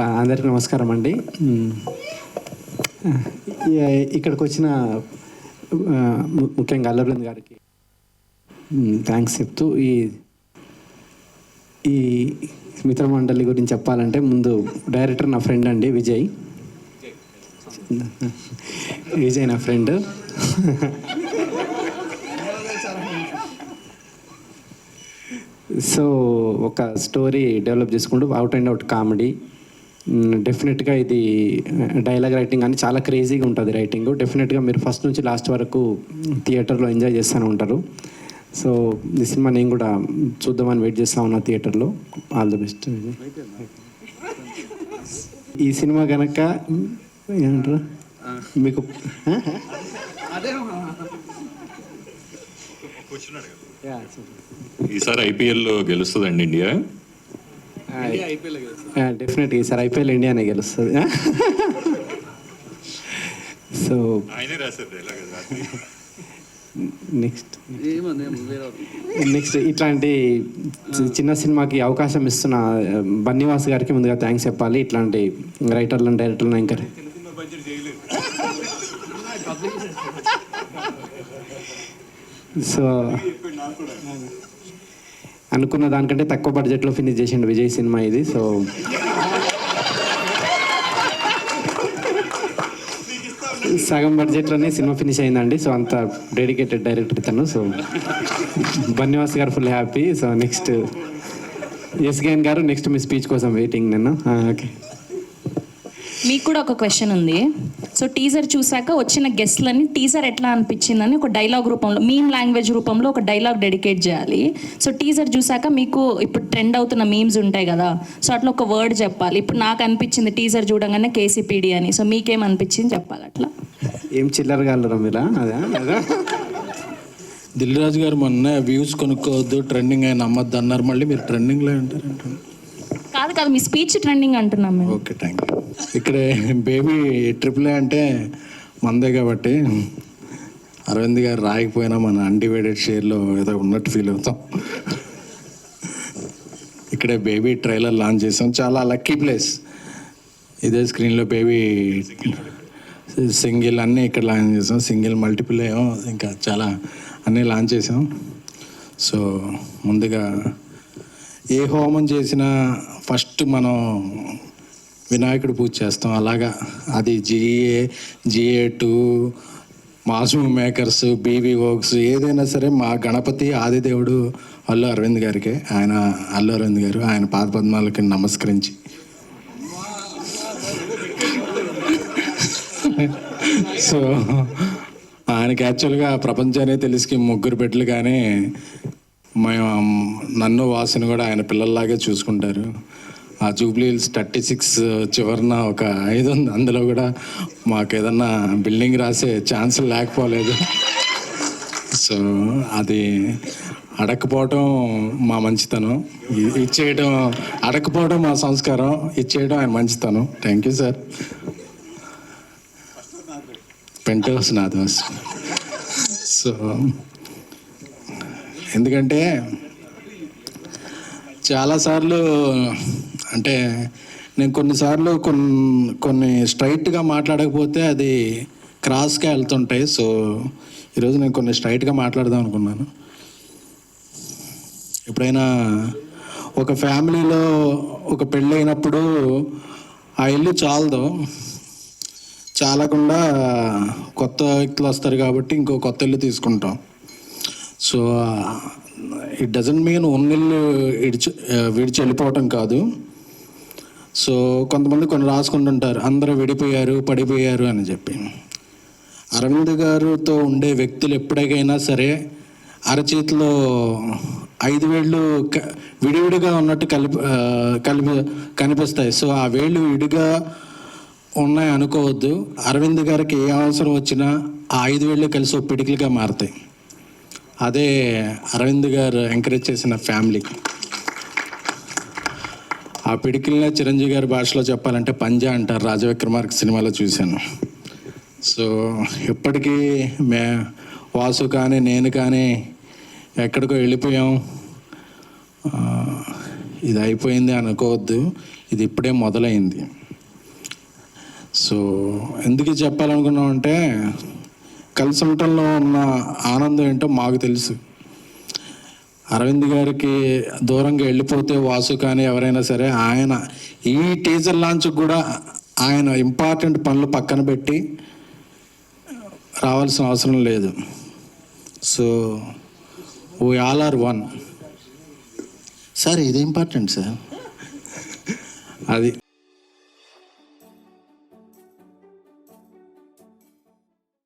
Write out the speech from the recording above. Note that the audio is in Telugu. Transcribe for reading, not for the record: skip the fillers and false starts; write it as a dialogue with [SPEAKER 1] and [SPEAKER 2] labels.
[SPEAKER 1] అందరికీ నమస్కారం అండి. ఇక్కడికి వచ్చిన ముఖ్యంగా అల్లబృంద్ గారికి థ్యాంక్స్ చెప్తూ ఈ మిత్ర మండలి గురించి చెప్పాలంటే ముందు డైరెక్టర్ నా ఫ్రెండ్ అండి విజయ్ నా ఫ్రెండ్. సో ఒక స్టోరీ డెవలప్ చేసుకుంటూ అవుట్ అండ్ అవుట్ కామెడీ. డెఫినెట్గా ఇది డైలాగ్ రైటింగ్ అని చాలా క్రేజీగా ఉంటుంది రైటింగ్. డెఫినెట్గా మీరు ఫస్ట్ నుంచి లాస్ట్ వరకు థియేటర్లో ఎంజాయ్ చేస్తూనే ఉంటారు. సో ఈ సినిమా నేను కూడా చూద్దామని వెయిట్ చేస్తూ ఉన్నా థియేటర్లో. All the best. ఈ సినిమా కనుక ఏమంటారు మీకు
[SPEAKER 2] ఈసారి ఐపీఎల్లో గెలుస్తుందండి ఇండియా.
[SPEAKER 1] డెఫినెట్గా ఈసారి ఐపీఎల్ ఇండియానే గెలుస్తుంది. సో నెక్స్ట్ ఇట్లాంటి చిన్న సినిమాకి అవకాశం ఇస్తున్న బన్నీవాస్ గారికి ముందుగా థ్యాంక్స్ చెప్పాలి. ఇట్లాంటి రైటర్లను డైరెక్టర్లను ఎంకరేజ్ సో అనుకున్న దానికంటే తక్కువ బడ్జెట్లో ఫినిష్ చేసిండు విజయ్ సినిమా ఇది. సో సగం బడ్జెట్లోనే సినిమా ఫినిష్ అయిందండి. సో అంత డెడికేటెడ్ డైరెక్టర్ ఇతను. సో బన్నీవాస్ గారు full happy. So next SKN గారు నెక్స్ట్ మీ స్పీచ్ కోసం వెయిటింగ్ నేను. ఓకే,
[SPEAKER 3] మీకు కూడా ఒక క్వశ్చన్ ఉంది. సో టీజర్ చూసాక వచ్చిన గెస్ట్లని టీజర్ ఎట్లా అనిపించిందని ఒక డైలాగ్ రూపంలో, మీమ్ లాంగ్వేజ్ రూపంలో ఒక డైలాగ్ డెడికేట్ చేయాలి. సో టీజర్ చూసాక మీకు ఇప్పుడు ట్రెండ్ అవుతున్న మీమ్స్ ఉంటాయి కదా, సో అట్లా ఒక వర్డ్ చెప్పాలి. ఇప్పుడు నాకు అనిపించింది టీజర్ చూడంగానే కేసీపీడి అని. సో మీకేమనిపించింది చెప్పాలి. అట్లా
[SPEAKER 1] ఏం చిల్లరగా మీరా? అదే
[SPEAKER 4] దిల్ రాజు గారు మొన్న వ్యూస్ కొనుక్కోవద్దు, ట్రెండింగ్ అయిన నమ్మద్దు అన్నారు. మళ్ళీ మీరు ట్రెండింగ్లో అంటారు.
[SPEAKER 3] కాదు మీ స్పీచ్ ట్రెండింగ్ అంటున్నాం మేము.
[SPEAKER 4] Okay, thank you. ఇక్కడే బేబీ AAA అంటే మందే కాబట్టి అరవింద్ గారు రాయకపోయినా మన అన్డివైడెడ్ షేర్లో ఏదో ఉన్నట్టు ఫీల్ అవుతాం. ఇక్కడే బేబీ ట్రైలర్ లాంచ్ చేసాం. చాలా లక్కీ ప్లేస్ ఇదే. స్క్రీన్లో బేబీ సింగిల్ అన్నీ ఇక్కడ లాంచ్ చేసాం. సింగిల్ మల్టిపుల్ ఏమో ఇంకా చాలా అన్నీ లాంచ్ చేసాం. సో ముందుగా ఏ హోమం చేసినా ఫస్ట్ మనం వినాయకుడు పూజ చేస్తాం. అలాగా అది GA2 mass makers, BB works ఏదైనా సరే మా గణపతి ఆదిదేవుడు అల్లు అరవింద్ గారికి. అల్లు అరవింద్ గారు ఆయన పాదపద్మాలకి నమస్కరించి సో ఆయనకి యాక్చువల్గా ప్రపంచాన్ని తెలిసి ముగ్గురు బిడ్డలు, కానీ నన్ను వాసుని కూడా ఆయన పిల్లల్లాగే చూసుకుంటారు. ఆ జూబ్లీ హిల్స్ 36 చివరన ఒక 5 ఉంది. అందులో కూడా మాకు ఏదన్నా బిల్డింగ్ రాసే ఛాన్స్ లేకపోలేదు. సో అది అడగకపోవటం మా మంచితనం, ఇచ్చేయడం అడగకపోవడం మా సంస్కారం, ఇచ్చేయడం ఆయన మంచితనం. Thank you sir. పెంటోస్ నాదోస్. సో ఎందుకంటే చాలాసార్లు అంటే నేను కొన్నిసార్లు కొన్ని స్ట్రైట్గా మాట్లాడకపోతే అది క్రాస్గా వెళ్తుంటాయి. సో ఈరోజు నేను కొన్ని స్ట్రైట్గా మాట్లాడదాం అనుకున్నాను. ఎప్పుడైనా ఒక ఫ్యామిలీలో ఒక పెళ్ళి అయినప్పుడు ఆ ఇల్లు చాలకుండా కొత్త వ్యక్తులు వస్తారు కాబట్టి ఇంకో కొత్త ఇల్లు తీసుకుంటాం. సో ఇట్ డజంట్ మీన్ ఉన్నిల్లు విడిచి వెళ్ళిపోవటం కాదు. సో కొంతమంది కొన్ని రాసుకుంటుంటారు అందరూ విడిపోయారు, పడిపోయారు అని చెప్పి. అరవింద్ గారితో ఉండే వ్యక్తులు ఎప్పటికైనా సరే అరచేతిలో 5 వేళ్ళు విడివిడిగా ఉన్నట్టు కనిపిస్తాయి. సో ఆ వేళ్ళు విడిగా ఉన్నాయి అనుకోవద్దు. అరవింద్ గారికి ఏ అవసరం వచ్చినా ఆ 5 వేళ్ళు కలిసి ఒక పిడికిలుగా మారుతాయి. అదే అరవింద్ గారు ఎంకరేజ్ చేసిన ఫ్యామిలీ. ఆ పిడికిల్నే చిరంజీవి గారి భాషలో చెప్పాలంటే పంజా అంటారు. రాజవిక్రమార్క సినిమాలో చూశాను. సో ఇప్పటికీ వాసు కానీ నేను కానీ ఎక్కడికో వెళ్ళిపోయాం. ఇది అయిపోయింది అనుకోవద్దు, ఇది ఇప్పుడే మొదలైంది. సో ఎందుకు చెప్పాలనుకున్నామంటే కలిసి ఉండటంలో ఉన్న ఆనందం ఏంటో మాకు తెలుసు. అరవింద్ గారికి దూరంగా వెళ్ళిపోతే వాసు కానీ ఎవరైనా సరే, ఆయన ఈ టీజర్ లాంచ్ కూడా ఆయన ఇంపార్టెంట్ పనులు పక్కన పెట్టి రావాల్సిన అవసరం లేదు. So we all are one. Sir ఇది ఇంపార్టెంట్ సార్, అది